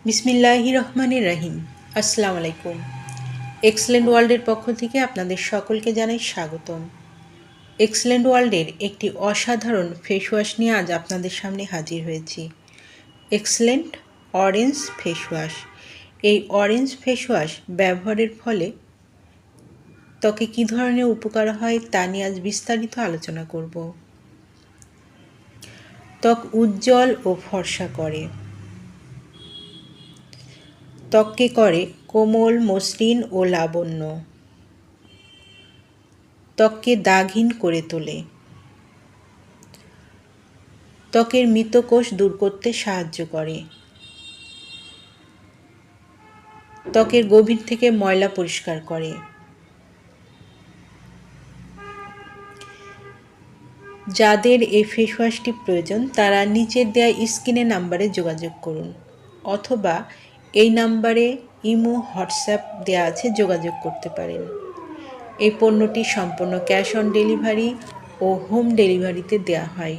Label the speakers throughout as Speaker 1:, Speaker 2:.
Speaker 1: বিসমিল্লাহির রহমানির রহিম। আসসালামু আলাইকুম। এক্সেলেন্ট ওয়ার্ল্ডের পক্ষ থেকে আপনাদের সকলকে জানাই স্বাগতম। এক্সেলেন্ট ওয়ার্ল্ডের একটি অসাধারণ ফেস ওয়াশ নিয়ে আজ আপনাদের সামনে হাজির হয়েছি। Excellent orange face wash. এই অরেঞ্জ ফেস ওয়াশ ব্যবহারের ফলে ত্বকে কী ধরনের উপকার হয় তা নিয়ে আজ বিস্তারিত আলোচনা করব। ত্বক উজ্জ্বল ও ফর্সা করে, ত্বককে করে কোমল, মসৃণ ও লাবণ্য, ত্বককে দাগহীন করে তোলে, ত্বকের মৃত কোষ দূর করতে সাহায্য করে, ত্বকের গভীর থেকে ময়লা পরিষ্কার করে। যাদের এই ফেস ওয়াশটি প্রয়োজন তারা নিচের দেওয়া স্ক্রিনের নাম্বারে যোগাযোগ করুন, অথবা এই নাম্বারে ইমো, হোয়াটসঅ্যাপ দেওয়া আছে, যোগাযোগ করতে পারেন। এই পণ্যটি সম্পূর্ণ ক্যাশ অন ডেলিভারি ও হোম ডেলিভারিতে দেওয়া হয়।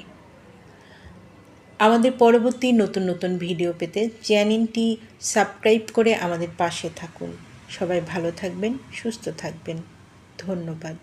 Speaker 1: আমাদের পরবর্তী নতুন নতুন ভিডিও পেতে চ্যানেলটি সাবস্ক্রাইব করে আমাদের পাশে থাকুন। সবাই ভালো থাকবেন, সুস্থ থাকবেন। ধন্যবাদ।